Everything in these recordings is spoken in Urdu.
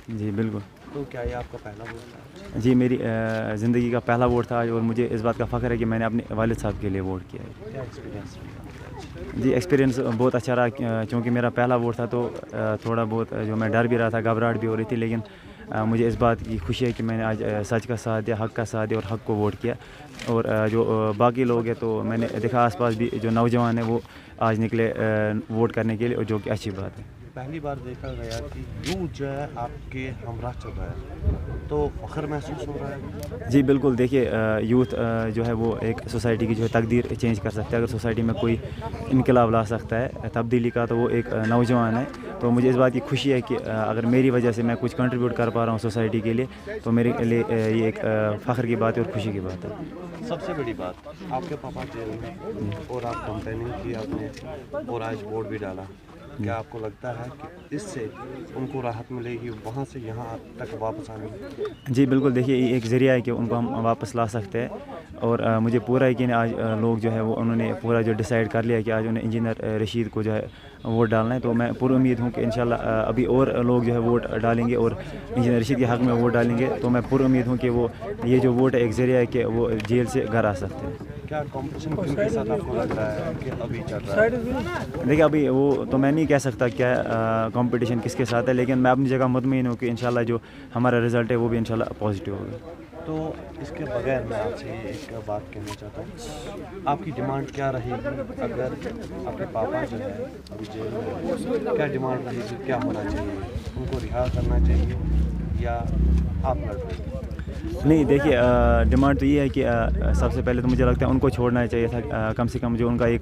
جی بالکل. تو کیا یہ آپ کا پہلا ووٹ تھا؟ جی میری زندگی کا پہلا ووٹ تھا اور مجھے اس بات کا فخر ہے کہ میں نے اپنے والد صاحب کے لیے ووٹ کیا ہے. کیا ایکسپیرینس رہا؟ جی ایکسپیرینس بہت اچھا رہا چونکہ میرا پہلا ووٹ تھا تو تھوڑا بہت جو میں ڈر بھی رہا تھا, گھبراہٹ بھی ہو رہی تھی, لیکن مجھے اس بات کی خوشی ہے کہ میں نے آج سچ کا ساتھ دیا, حق کا ساتھ دیا اور حق کو ووٹ کیا. اور جو باقی لوگ ہیں تو میں نے دیکھا آس پاس بھی جو نوجوان ہیں وہ آج نکلے ووٹ کرنے کے لیے, اور جو کہ اچھی بات ہے. پہلی بار دیکھا گیا کہ یوتھ جو ہے آپ کے ہمراہ چل رہا ہے, تو فخر محسوس ہو رہا ہے. جی بالکل. دیکھیے یوتھ جو ہے وہ ایک سوسائٹی کی جو ہے تقدیر چینج کر سکتا ہے. اگر سوسائٹی میں کوئی انقلاب لا سکتا ہے تبدیلی کا تو وہ ایک نوجوان ہے. تو مجھے اس بات کی خوشی ہے کہ اگر میری وجہ سے میں کچھ کنٹریبیوٹ کر پا رہا ہوں سوسائٹی کے لیے تو میرے لیے یہ ایک فخر کی بات ہے اور خوشی کی بات ہے. سب سے بڑی بات, آپ کے پاپا جیل میں اور آپ کمپیننگ کی آپ نے اور آج ووٹ بھی ڈالا, کیا آپ کو لگتا ہے کہ اس سے ان کو راحت ملے گی وہاں سے یہاں تک واپس آنے میں؟ جی بالکل. دیکھیے یہ ایک ذریعہ ہے کہ ان کو ہم واپس لا سکتے ہیں, اور مجھے پورا یقین ہے آج لوگ جو ہے وہ انہوں نے پورا جو ڈیسائیڈ کر لیا کہ آج انہیں انجینئر رشید کو جو ہے ووٹ ڈالنا ہے. تو میں پر امید ہوں کہ انشاءاللہ ابھی اور لوگ جو ہے ووٹ ڈالیں گے اور انجینئر رشید کے حق میں ووٹ ڈالیں گے. تو میں پر امید ہوں کہ وہ یہ جو ووٹ ہے ایک ذریعہ ہے کہ وہ جیل سے گھر آ سکتے ہیں. کیا کمپٹیشن کن کے ساتھ آپ کو لگ رہا ہے کہ ابھی چل رہا ہے؟ دیکھیے ابھی وہ تو میں نہیں کہہ سکتا کیا کمپٹیشن کس کے ساتھ ہے, لیکن میں اپنی جگہ مطمئن ہوں کہ انشاءاللہ جو ہمارا رزلٹ ہے وہ بھی انشاءاللہ پازیٹیو ہوگا. تو اس کے بغیر میں آپ سے ایک بات کہنا چاہتا ہوں, آپ کی ڈیمانڈ کیا رہے گی اگر آپ کے پاپا جو ہے ابھی جیل میں, کیا ڈیمانڈ رہے گی, کیا ہونا چاہیے, ان کو رہا کرنا چاہیے یا آپ لڑ رہے ہیں؟ نہیں دیکھیے ڈیمانڈ تو یہ ہے کہ سب سے پہلے تو مجھے لگتا ہے ان کو چھوڑنا چاہیے تھا, کم سے کم جو ان کا ایک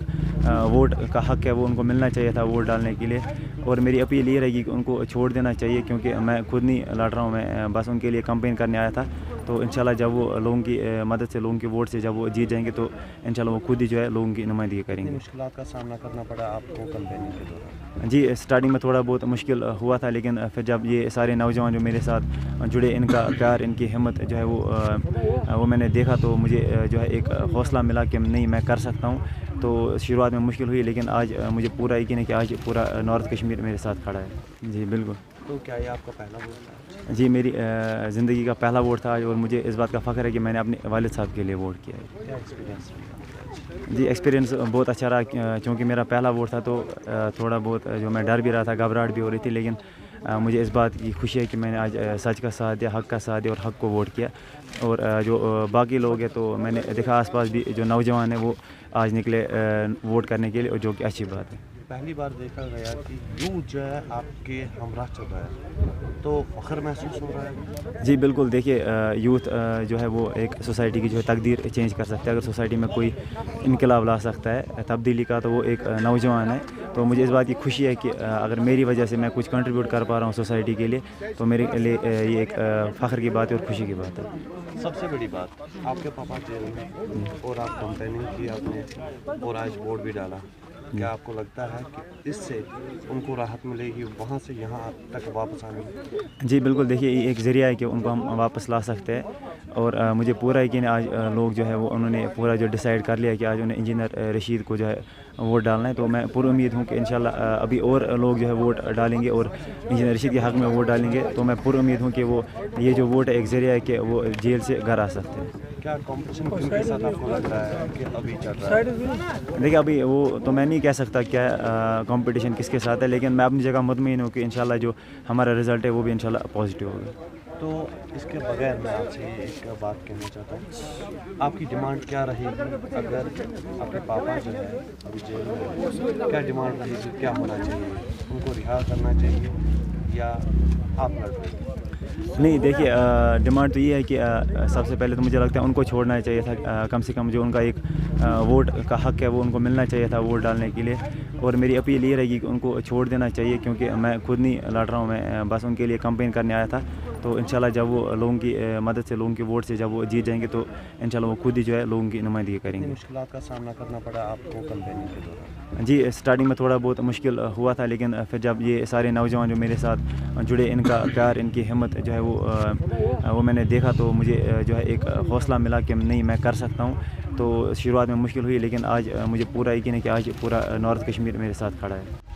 ووٹ کا حق ہے وہ ان کو ملنا چاہیے تھا ووٹ ڈالنے کے لیے. اور میری اپیل یہ رہے گی کہ ان کو چھوڑ دینا چاہیے, کیونکہ میں خود نہیں لڑ رہا ہوں, میں بس ان کے لیے کمپین کرنے آیا تھا. تو انشاءاللہ جب وہ لوگوں کی مدد سے, لوگوں کے ووٹ سے جب وہ جیت جائیں گے تو انشاءاللہ وہ خود ہی جو ہے لوگوں کی نمائندگی کریں گے. مشکلات کا سامنا کرنا پڑا آپ کو کمپیننگ کے دوران؟ جی اسٹارٹنگ میں تھوڑا بہت مشکل ہوا تھا, لیکن پھر جب یہ سارے نوجوان جو میرے ساتھ جڑے, ان کا پیار, ان کی ہمت جو ہے وہ میں نے دیکھا تو مجھے جو ہے ایک حوصلہ ملا کہ نہیں میں کر سکتا ہوں. تو شروعات میں مشکل ہوئی, لیکن آج مجھے پورا یقین ہے کہ آج پورا نارتھ کشمیر میرے ساتھ کھڑا ہے. جی بالکل. تو کیا یہ آپ کا پہلا ووٹ تھا؟ جی میری زندگی کا پہلا ووٹ تھا اور مجھے اس بات کا فخر ہے کہ میں نے اپنے والد صاحب کے لیے ووٹ کیا ہے. کیا ایکسپیرینس رہا؟ جی ایکسپیرینس بہت اچھا رہا چونکہ میرا پہلا ووٹ تھا تو تھوڑا بہت جو میں ڈر بھی رہا تھا, گھبراہٹ بھی ہو رہی تھی, لیکن مجھے اس بات کی خوشی ہے کہ میں نے آج سچ کا ساتھ دیا, حق کا ساتھ دیا اور حق کو ووٹ کیا. اور جو باقی لوگ ہیں تو میں نے دیکھا آس پاس بھی جو نوجوان ہیں وہ آج نکلے ووٹ کرنے کے لیے, اور جو کہ اچھی بات ہے. پہلی بار دیکھا گیا کہ یوتھ جو ہے آپ کے ہمراہ چل رہا ہے, تو فخر محسوس ہو رہا ہے. جی بالکل. دیکھیے یوتھ جو ہے وہ ایک سوسائٹی کی جو ہے تقدیر چینج کر سکتا ہے. اگر سوسائٹی میں کوئی انقلاب لا سکتا ہے تبدیلی کا تو وہ ایک نوجوان ہے. تو مجھے اس بات کی خوشی ہے کہ اگر میری وجہ سے میں کچھ کنٹریبیوٹ کر پا رہا ہوں سوسائٹی کے لیے تو میرے لیے یہ ایک فخر کی بات ہے اور خوشی کی بات ہے. سب سے بڑی بات, آپ کے پاپا جیل میں اور آپ کمپیننگ کی آپ نے اور آج ووٹ بھی ڈالا, کیا آپ کو لگتا ہے کہ اس سے ان کو راحت ملے گی وہاں سے یہاں تک واپس آنے میں؟ جی بالکل. دیکھیے یہ ایک ذریعہ ہے کہ ان کو ہم واپس لا سکتے ہیں, اور مجھے پورا یقین ہے آج لوگ جو ہے وہ انہوں نے پورا جو ڈیسائیڈ کر لیا کہ آج انہیں انجینئر رشید کو جو ہے ووٹ ڈالنا ہے. تو میں پر امید ہوں کہ انشاءاللہ ابھی اور لوگ جو ہے ووٹ ڈالیں گے اور انجینئر رشید کے حق میں ووٹ ڈالیں گے. تو میں پر امید ہوں کہ وہ یہ جو ووٹ ہے ایک ذریعہ ہے کہ وہ جیل سے گھر آ سکتے ہیں. کیا کمپٹیشن کن کے ساتھ آپ کو لگ رہا ہے کہ ابھی چل رہا ہے؟ دیکھیے ابھی وہ تو میں نہیں کہہ سکتا کیا کمپٹیشن کس کے ساتھ ہے, لیکن میں اپنی جگہ مطمئن ہوں کہ انشاءاللہ جو ہمارا رزلٹ ہے وہ بھی انشاءاللہ پازیٹیو ہوگا. تو اس کے بغیر میں آپ سے ایک بات کہنا چاہتا ہوں, آپ کی ڈیمانڈ کیا رہے گی اگر آپ کے پاپا جو ہے ابھی جیل میں, کیا ڈیمانڈ رہے گی, کیا ہونا چاہیے, ان کو رہا کرنا چاہیے یا آپ لڑ رہے ہیں؟ نہیں دیکھیے ڈیمانڈ تو یہ ہے کہ سب سے پہلے تو مجھے لگتا ہے ان کو چھوڑنا چاہیے تھا, کم سے کم جو ان کا ایک ووٹ کا حق ہے وہ ان کو ملنا چاہیے تھا ووٹ ڈالنے کے لیے. اور میری اپیل یہ رہے گی کہ ان کو چھوڑ دینا چاہیے, کیونکہ میں خود نہیں لڑ رہا ہوں, میں بس ان کے لیے کمپین کرنے آیا تھا. تو انشاءاللہ جب وہ لوگوں کی مدد سے, لوگوں کے ووٹ سے جب وہ جیت جائیں گے تو انشاءاللہ وہ خود ہی جو ہے لوگوں کی نمائندگی کریں گے. مشکلات کا سامنا کرنا پڑا آپ کو کمپیننگ کے دوران؟ جی اسٹارٹنگ میں تھوڑا بہت مشکل ہوا تھا, لیکن پھر جب یہ سارے نوجوان جو میرے ساتھ جڑے, ان کا پیار, ان کی ہمت جو ہے وہ میں نے دیکھا تو مجھے جو ہے ایک حوصلہ ملا کہ نہیں میں کر سکتا ہوں. تو شروعات میں مشکل ہوئی, لیکن آج مجھے پورا یقین ہے کہ آج پورا نارتھ کشمیر میرے ساتھ کھڑا ہے.